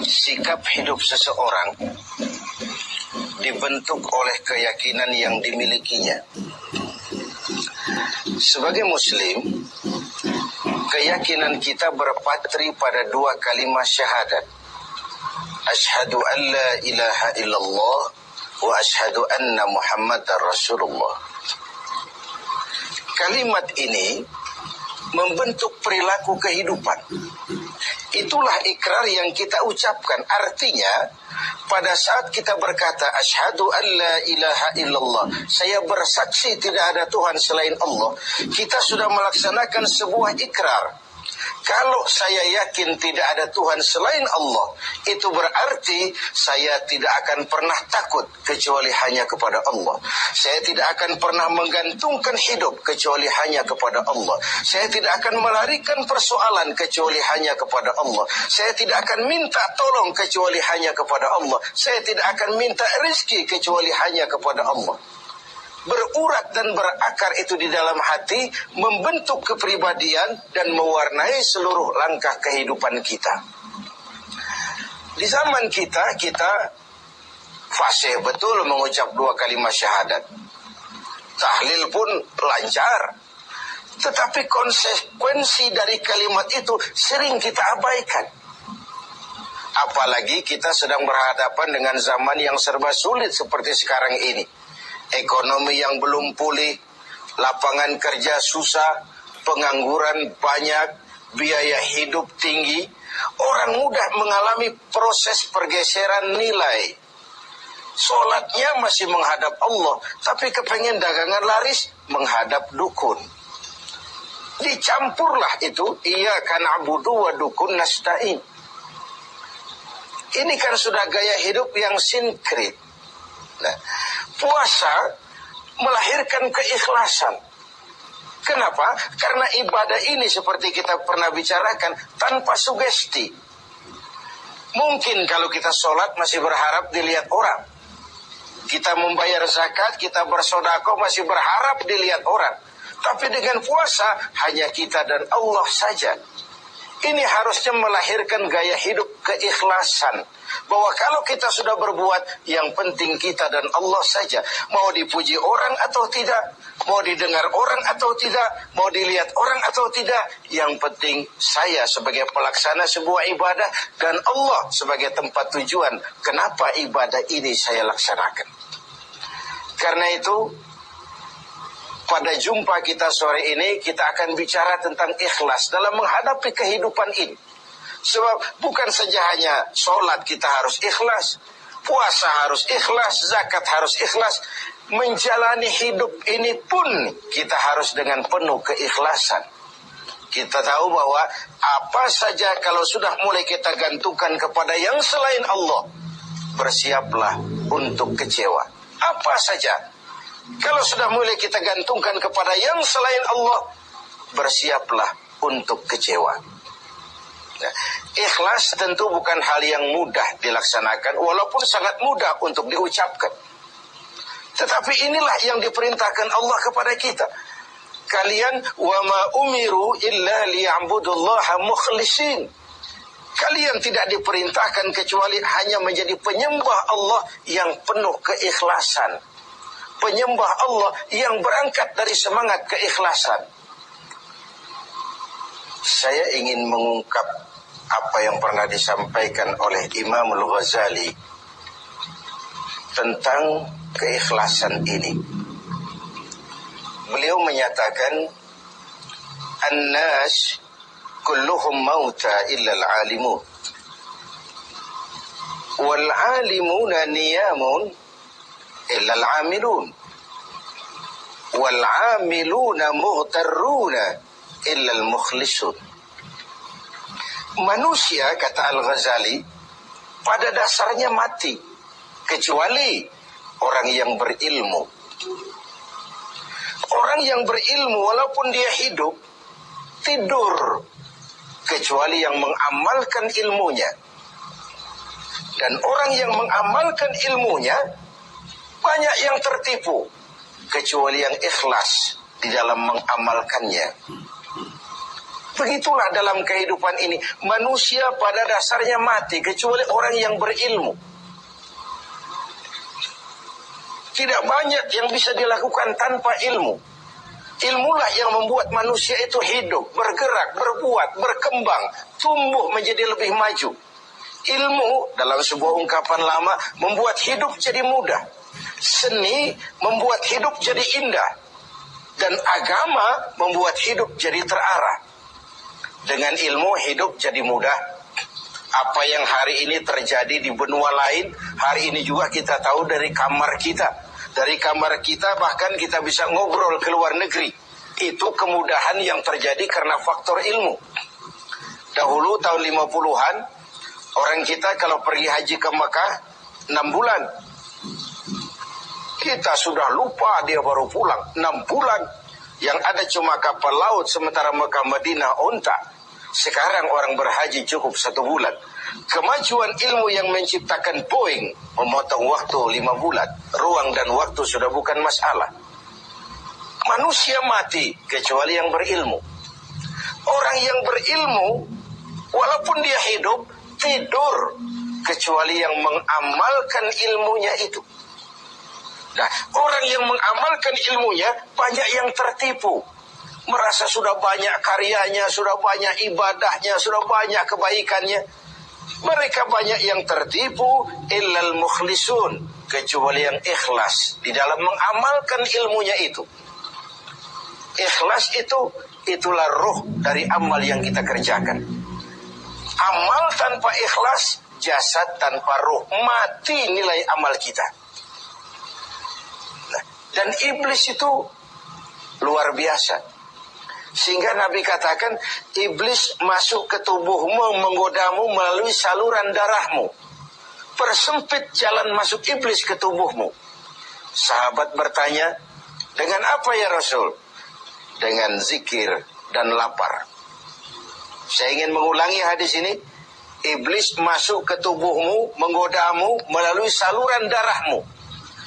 sikap hidup seseorang dibentuk oleh keyakinan yang dimilikinya. Sebagai Muslim, keyakinan kita berpatri pada dua kalimat syahadat. Asyhadu an la ilaha illallah wa asyhadu anna Muhammadar Rasulullah. Kalimat ini membentuk perilaku kehidupan. Itulah ikrar yang kita ucapkan. Artinya, pada saat kita berkata asyhadu an la ilaha illallah, saya bersaksi tidak ada Tuhan selain Allah, kita sudah melaksanakan sebuah ikrar. Kalau saya yakin tidak ada Tuhan selain Allah, itu berarti saya tidak akan pernah takut kecuali hanya kepada Allah. Saya tidak akan pernah menggantungkan hidup kecuali hanya kepada Allah. Saya tidak akan melarikan persoalan kecuali hanya kepada Allah. Saya tidak akan minta tolong kecuali hanya kepada Allah. Saya tidak akan minta rezeki kecuali hanya kepada Allah. Berurat dan berakar itu di dalam hati, membentuk kepribadian dan mewarnai seluruh langkah kehidupan kita. Di zaman kita fasih betul mengucap dua kalimat syahadat. Tahlil pun lancar. Tetapi konsekuensi dari kalimat itu sering kita abaikan. Apalagi kita sedang berhadapan dengan zaman yang serba sulit seperti sekarang ini. Ekonomi yang belum pulih, lapangan kerja susah, pengangguran banyak, biaya hidup tinggi. Orang mudah mengalami proses pergeseran nilai. Sholatnya masih menghadap Allah, tapi kepengen dagangan laris menghadap dukun. Dicampurlah itu, iyyaka na'budu wa dukun nasta'in. Ini kan sudah gaya hidup yang sinkrit. Nah, puasa melahirkan keikhlasan. Kenapa? Karena ibadah ini seperti kita pernah bicarakan tanpa sugesti. Mungkin kalau kita sholat masih berharap dilihat orang. Kita membayar zakat, kita bersedekah masih berharap dilihat orang. Tapi dengan puasa hanya kita dan Allah saja. Ini harusnya melahirkan gaya hidup keikhlasan. Bahwa kalau kita sudah berbuat, yang penting kita dan Allah saja. Mau dipuji orang atau tidak, mau didengar orang atau tidak, mau dilihat orang atau tidak, yang penting saya sebagai pelaksana sebuah ibadah dan Allah sebagai tempat tujuan kenapa ibadah ini saya laksanakan. Karena itu, pada jumpa kita sore ini, kita akan bicara tentang ikhlas dalam menghadapi kehidupan ini. Sebab bukan saja hanya sholat kita harus ikhlas, puasa harus ikhlas, zakat harus ikhlas. Menjalani hidup ini pun kita harus dengan penuh keikhlasan. Kita tahu bahwa apa saja kalau sudah mulai kita gantungkan kepada yang selain Allah, bersiaplah untuk kecewa. Apa saja. Kalau sudah mulai kita gantungkan kepada yang selain Allah, bersiaplah untuk kecewa. Nah, ikhlas tentu bukan hal yang mudah dilaksanakan, walaupun sangat mudah untuk diucapkan. Tetapi inilah yang diperintahkan Allah kepada kita. Kalian wa ma umiru illa liya'budullaha mukhlisin. Kalian tidak diperintahkan kecuali hanya menjadi penyembah Allah yang penuh keikhlasan. Penyembah Allah yang berangkat dari semangat keikhlasan. Saya ingin mengungkap apa yang pernah disampaikan oleh Imam Al-Ghazali tentang keikhlasan ini. Beliau menyatakan, "An-nas kulluhum mauta illa al-alimun. Wal-alimuna niyamun illa al-amilun. Wal-amiluna mughtarruna illa al-mukhlisun." Manusia, kata Al-Ghazali, pada dasarnya mati, kecuali orang yang berilmu. Orang yang berilmu walaupun dia hidup, tidur, kecuali yang mengamalkan ilmunya. Dan orang yang mengamalkan ilmunya, banyak yang tertipu, kecuali yang ikhlas di dalam mengamalkannya. Begitulah dalam kehidupan ini. Manusia pada dasarnya mati kecuali orang yang berilmu. Tidak banyak yang bisa dilakukan tanpa ilmu. Ilmulah yang membuat manusia itu hidup, bergerak, berbuat, berkembang, tumbuh menjadi lebih maju. Ilmu dalam sebuah ungkapan lama membuat hidup jadi mudah. Seni membuat hidup jadi indah. Dan agama membuat hidup jadi terarah. Dengan ilmu hidup jadi mudah. Apa yang hari ini terjadi di benua lain, hari ini juga kita tahu dari kamar kita. Dari kamar kita bahkan kita bisa ngobrol ke luar negeri. Itu kemudahan yang terjadi karena faktor ilmu. Dahulu tahun 50-an, orang kita kalau pergi haji ke Mekah 6 bulan. Kita sudah lupa dia baru pulang 6 bulan. Yang ada cuma kapal laut, sementara Mekah Madinah unta. Sekarang orang berhaji cukup 1 bulan. Kemajuan ilmu yang menciptakan Boeing memotong waktu 5 bulan. Ruang dan waktu sudah bukan masalah. Manusia mati kecuali yang berilmu. Orang yang berilmu, walaupun dia hidup, tidur kecuali yang mengamalkan ilmunya itu. Nah, orang yang mengamalkan ilmunya banyak yang tertipu. Merasa sudah banyak karyanya, sudah banyak ibadahnya, sudah banyak kebaikannya. Mereka banyak yang tertipu, illal mukhlisun, kecuali yang ikhlas di dalam mengamalkan ilmunya itu. Ikhlas itulah ruh dari amal yang kita kerjakan. Amal tanpa ikhlas, jasad tanpa ruh, mati nilai amal kita. Nah, dan iblis itu luar biasa. Sehingga Nabi katakan, iblis masuk ke tubuhmu, menggodamu melalui saluran darahmu. Persempit jalan masuk iblis ke tubuhmu. Sahabat bertanya, dengan apa ya Rasul? Dengan zikir dan lapar. Saya ingin mengulangi hadis ini. Iblis masuk ke tubuhmu, menggodamu melalui saluran darahmu.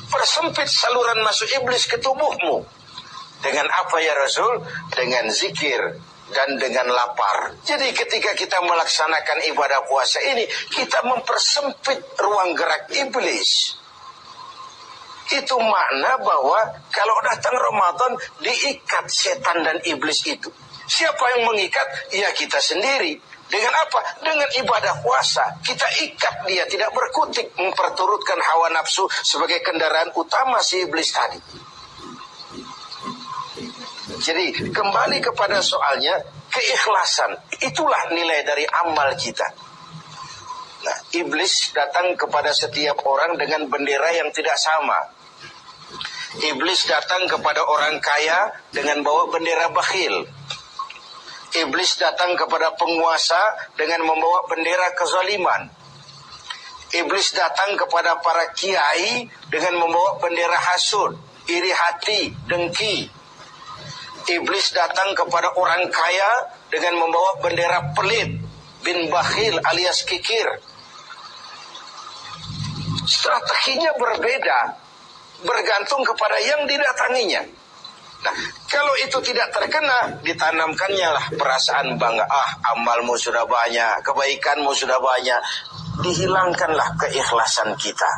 Persempit saluran masuk iblis ke tubuhmu. Dengan apa ya Rasul? Dengan zikir dan dengan lapar. Jadi ketika kita melaksanakan ibadah puasa ini, kita mempersempit ruang gerak iblis. Itu makna bahwa kalau datang Ramadan, diikat setan dan iblis itu. Siapa yang mengikat? Ya kita sendiri. Dengan apa? Dengan ibadah puasa. Kita ikat dia, tidak berkutik, memperturutkan hawa nafsu sebagai kendaraan utama si iblis tadi. Jadi kembali kepada soalnya, keikhlasan itulah nilai dari amal kita. Nah, iblis datang kepada setiap orang dengan bendera yang tidak sama. Iblis datang kepada orang kaya dengan bawa bendera bakhil. Iblis datang kepada penguasa dengan membawa bendera kezaliman. Iblis datang kepada para kiai dengan membawa bendera hasud, iri hati, dengki. Iblis datang kepada orang kaya dengan membawa bendera pelit, bin bakhil alias kikir. Strateginya berbeda, bergantung kepada yang didatanginya. Nah, kalau itu tidak terkena, ditanamkannya lah perasaan bangga. Amalmu sudah banyak, kebaikanmu sudah banyak. Dihilangkanlah keikhlasan kita.